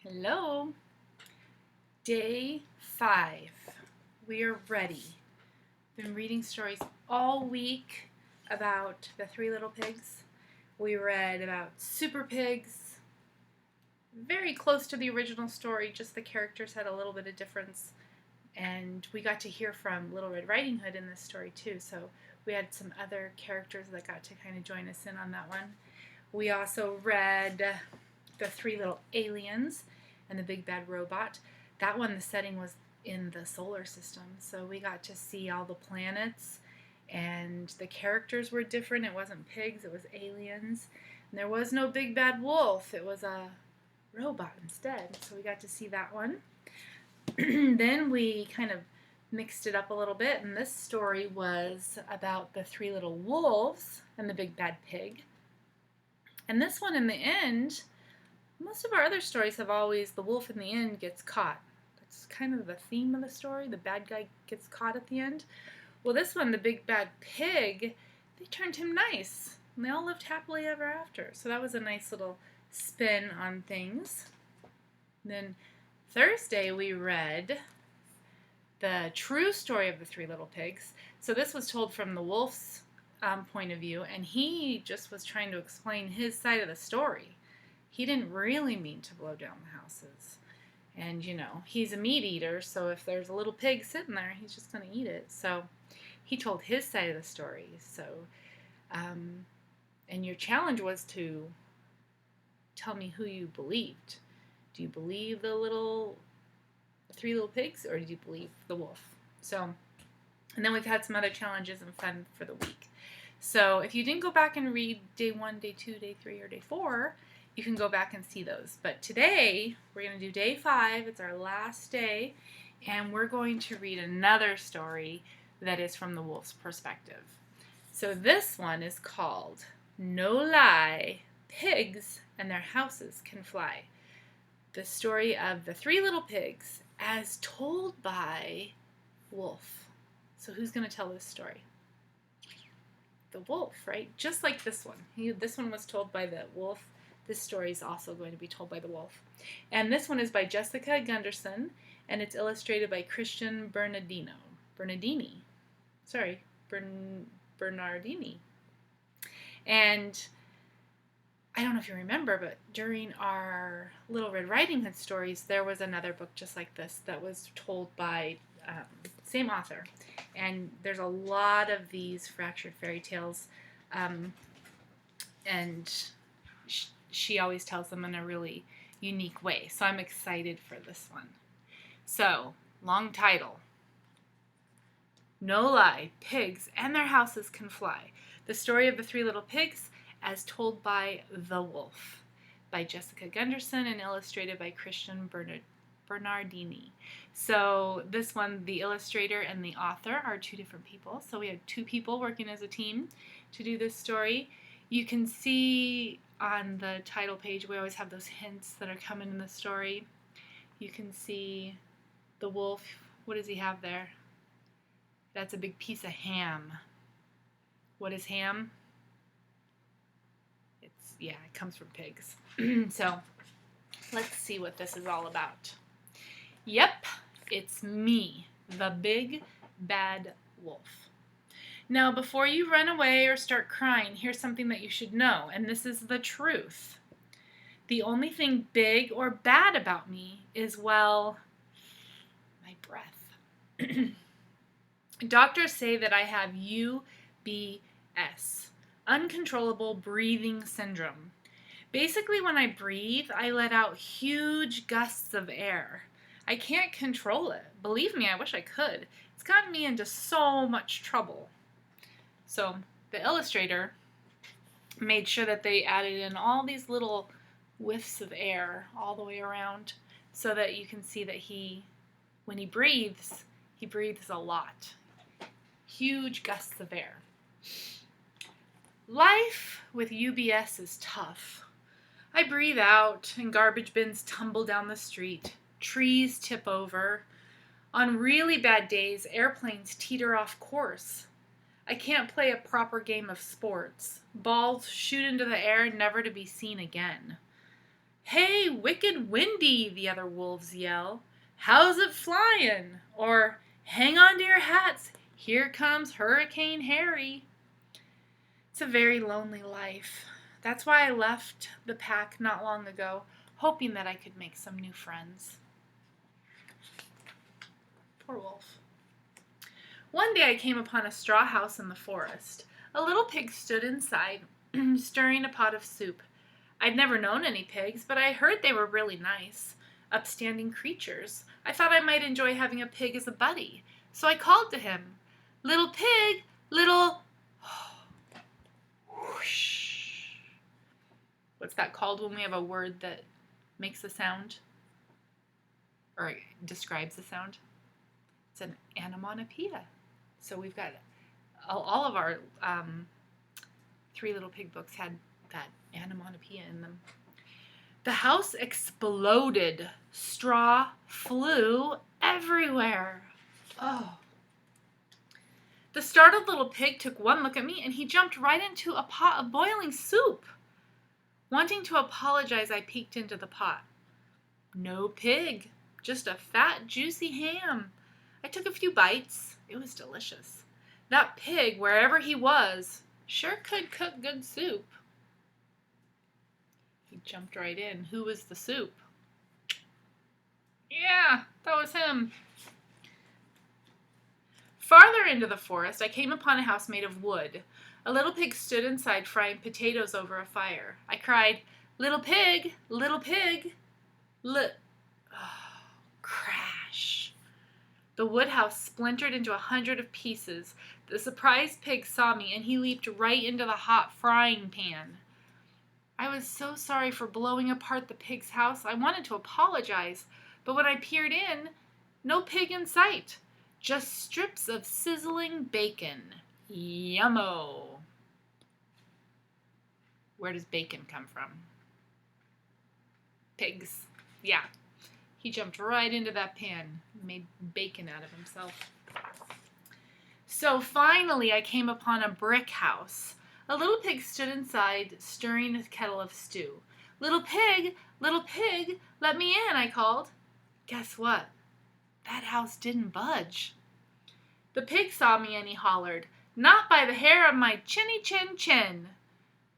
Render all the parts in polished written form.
Hello. Day 5. We are ready. Been reading stories all week about the Three Little Pigs. We read about Super Pigs, very close to the original story, just the characters had a little bit of difference. And we got to hear from Little Red Riding Hood in this story too, so we had some other characters that got to kind of join us in on that one. We also read the Three Little Aliens and the Big Bad Robot. That one, the setting was in the solar system, so we got to see all the planets, and the characters were different. It wasn't pigs, it was aliens. And there was no big bad wolf, it was a robot instead, so we got to see that one. Then we kind of mixed it up a little bit, and this story was about the Three Little Wolves and the Big Bad Pig. And this one, in the end, most of our other stories have always the wolf in the end gets caught. That's kind of the theme of the story. The bad guy gets caught at the end. Well, this one, the Big Bad Pig, they turned him nice. And they all lived happily ever after. So that was a nice little spin on things. Then Thursday we read the true story of the Three Little Pigs. So this was told from the wolf's point of view, and he just was trying to explain his side of the story. He didn't really mean to blow down the houses. And, he's a meat eater, so if there's a little pig sitting there, he's just going to eat it. So he told his side of the story. So, and your challenge was to tell me who you believed. Do you believe the Three Little Pigs, or do you believe the wolf? So, and then we've had some other challenges and fun for the week. So if you didn't go back and read day 1, day 2, day 3, or day 4, you can go back and see those. But today, we're going to do day 5. It's our last day. And we're going to read another story that is from the wolf's perspective. So this one is called No Lie, Pigs and Their Houses Can Fly. The story of the Three Little Pigs as told by Wolf. So who's going to tell this story? The wolf, right? Just like this one. This one was told by the wolf. This story is also going to be told by the wolf. And this one is by Jessica Gunderson, and it's illustrated by Cristian Bernardini. And I don't know if you remember, but during our Little Red Riding Hood stories, there was another book just like this that was told by same author. And there's a lot of these fractured fairy tales, and she always tells them in a really unique way. So I'm excited for this one. So, long title. No Lie, Pigs and Their Houses Can Fly. The story of the Three Little Pigs as told by the wolf. By Jessica Gunderson and illustrated by Cristian Bernardini. So this one, the illustrator and the author are two different people. So we had two people working as a team to do this story. You can see on the title page, we always have those hints that are coming in the story. You can see the wolf. What does he have there? That's a big piece of ham. What is ham? It comes from pigs. So let's see what this is all about. Yep, it's me, the Big Bad Wolf. Now, before you run away or start crying, here's something that you should know, and this is the truth. The only thing big or bad about me is, well, my breath. Doctors say that I have UBS, uncontrollable breathing syndrome. Basically, when I breathe, I let out huge gusts of air. I can't control it. Believe me, I wish I could. It's gotten me into so much trouble. So the illustrator made sure that they added in all these little whiffs of air all the way around so that you can see that when he breathes a lot. Huge gusts of air. Life with UBS is tough. I breathe out and garbage bins tumble down the street. Trees tip over. On really bad days, airplanes teeter off course. I can't play a proper game of sports. Balls shoot into the air, never to be seen again. "Hey, wicked Windy," the other wolves yell. "How's it flying?" Or, "Hang on to your hats, here comes Hurricane Harry." It's a very lonely life. That's why I left the pack not long ago, hoping that I could make some new friends. Poor wolf. One day I came upon a straw house in the forest. A little pig stood inside, stirring a pot of soup. I'd never known any pigs, but I heard they were really nice, upstanding creatures. I thought I might enjoy having a pig as a buddy, so I called to him, "Little pig, little..." Whoosh. What's that called when we have a word that makes a sound or describes a sound? It's an onomatopoeia. So we've got all of our Three Little Pig books had that onomatopoeia in them. The house exploded. Straw flew everywhere. Oh. The startled little pig took one look at me and he jumped right into a pot of boiling soup. Wanting to apologize, I peeked into the pot. No pig, just a fat, juicy ham. I took a few bites. It was delicious. That pig, wherever he was, sure could cook good soup. He jumped right in. Who was the soup? Yeah, that was him. Farther into the forest, I came upon a house made of wood. A little pig stood inside frying potatoes over a fire. I cried, "Little pig, little pig, crash." The wood house splintered into 100 of pieces. The surprised pig saw me, and he leaped right into the hot frying pan. I was so sorry for blowing apart the pig's house. I wanted to apologize, but when I peered in, no pig in sight. Just strips of sizzling bacon. Yummo. Where does bacon come from? Pigs. Yeah. He jumped right into that pan and made bacon out of himself. So finally I came upon a brick house. A little pig stood inside, stirring a kettle of stew. Little pig, let me in," I called. Guess what? That house didn't budge. The pig saw me and he hollered, "Not by the hair of my chinny chin chin."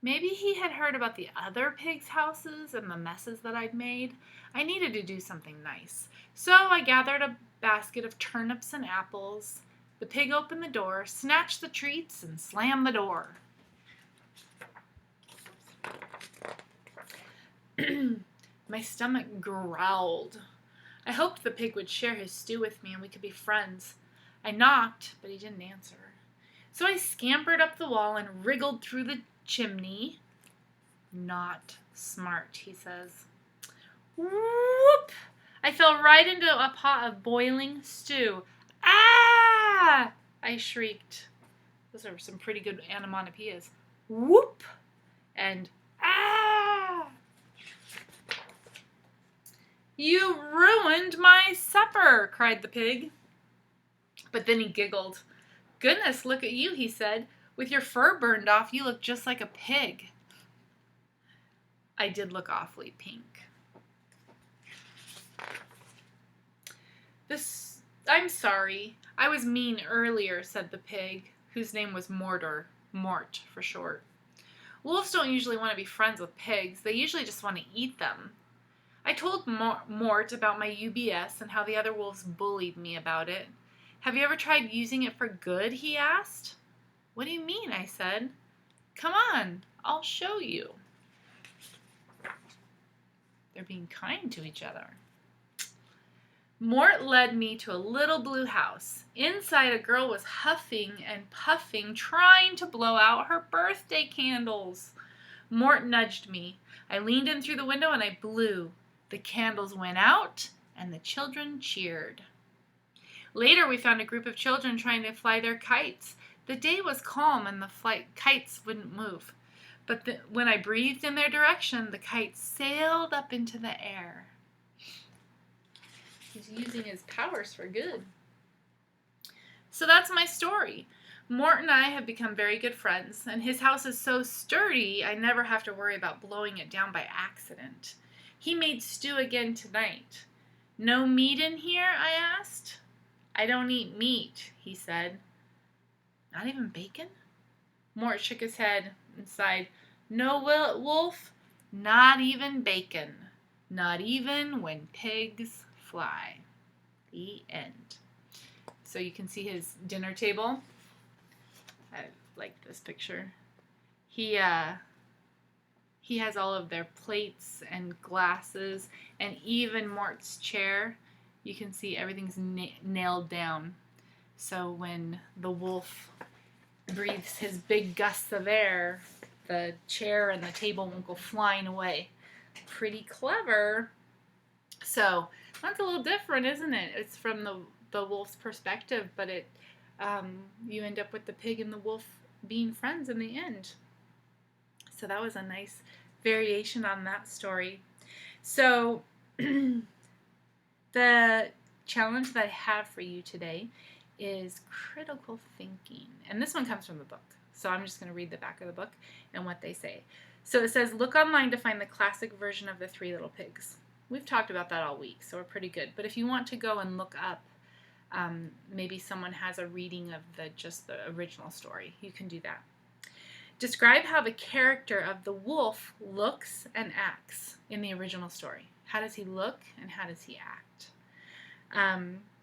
Maybe he had heard about the other pigs' houses and the messes that I'd made. I needed to do something nice. So I gathered a basket of turnips and apples. The pig opened the door, snatched the treats, and slammed the door. My stomach growled. I hoped the pig would share his stew with me and we could be friends. I knocked, but he didn't answer. So I scampered up the wall and wriggled through the chimney. Not smart, he says. Whoop! I fell right into a pot of boiling stew. Ah! I shrieked. Those are some pretty good onomatopoeias. Whoop! And ah! "You ruined my supper," cried the pig. But then he giggled. "Goodness, look at you," he said. "With your fur burned off, you look just like a pig." I did look awfully pink. "I'm sorry. I was mean earlier," said the pig, whose name was Mort for short. Wolves don't usually want to be friends with pigs. They usually just want to eat them. I told Mort about my UBS and how the other wolves bullied me about it. "Have you ever tried using it for good?" he asked. "What do you mean?" I said. "Come on, I'll show you." They're being kind to each other. Mort led me to a little blue house. Inside, a girl was huffing and puffing, trying to blow out her birthday candles. Mort nudged me. I leaned in through the window and I blew. The candles went out and the children cheered. Later, we found a group of children trying to fly their kites. The day was calm and the kites wouldn't move. But when I breathed in their direction, the kites sailed up into the air. He's using his powers for good. So that's my story. Mort and I have become very good friends, and his house is so sturdy I never have to worry about blowing it down by accident. He made stew again tonight. No meat in here? I asked. I don't eat meat, he said. Not even bacon? Mort shook his head and sighed. No, Wolf, not even bacon. Not even when pigs fly. The end. So you can see his dinner table. I like this picture. He has all of their plates and glasses, and even Mort's chair. You can see everything's nailed down. So when the wolf breathes his big gusts of air, the chair and the table won't go flying away. Pretty clever. So that's a little different, isn't it? It's from the wolf's perspective, but you end up with the pig and the wolf being friends in the end. So that was a nice variation on that story. So the challenge that I have for you today is critical thinking. And this one comes from the book. So I'm just going to read the back of the book and what they say. So it says, look online to find the classic version of the Three Little Pigs. We've talked about that all week, so we're pretty good. But if you want to go and look up, maybe someone has a reading of just the original story, you can do that. Describe how the character of the wolf looks and acts in the original story. How does he look and how does he act?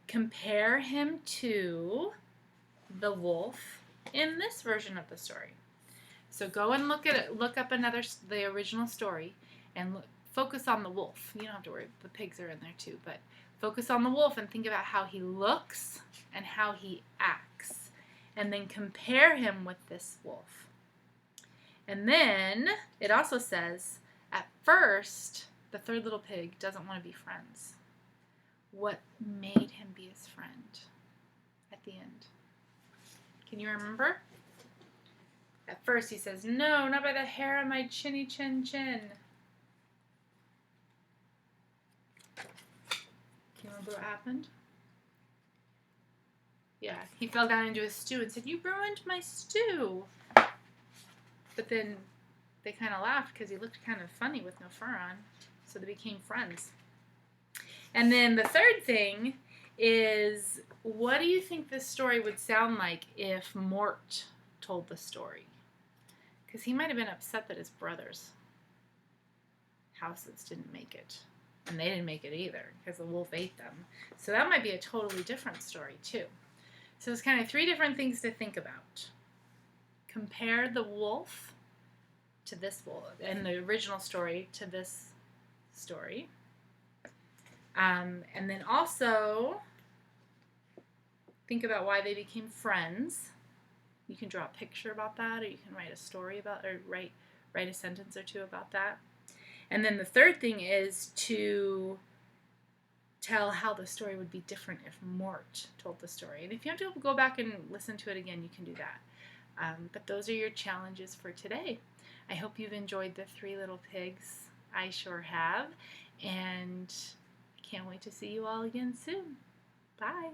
Compare him to the wolf in this version of the story. So go and look up the original story and focus on the wolf. You don't have to worry, the pigs are in there too, but focus on the wolf and think about how he looks and how he acts. And then compare him with this wolf. And then it also says, at first, the third little pig doesn't want to be friends. What made him be his friend at the end? Can you remember? At first he says, no, not by the hair on my chinny chin chin. Can you remember what happened? Yeah, he fell down into a stew and said, you ruined my stew. But then they kind of laughed because he looked kind of funny with no fur on. So they became friends. And then the third thing is, what do you think this story would sound like if Mort told the story? Because he might have been upset that his brothers' houses didn't make it. And they didn't make it either because the wolf ate them. So that might be a totally different story too. So it's kind of three different things to think about. Compare the wolf to this wolf and the original story to this story. And then also think about why they became friends. You can draw a picture about that, or you can write a story about, or write a sentence or two about that. And then the third thing is to tell how the story would be different if Mort told the story. And if you have to go back and listen to it again, you can do that. But those are your challenges for today. I hope you've enjoyed the Three Little Pigs. I sure have. And I can't wait to see you all again soon. Bye.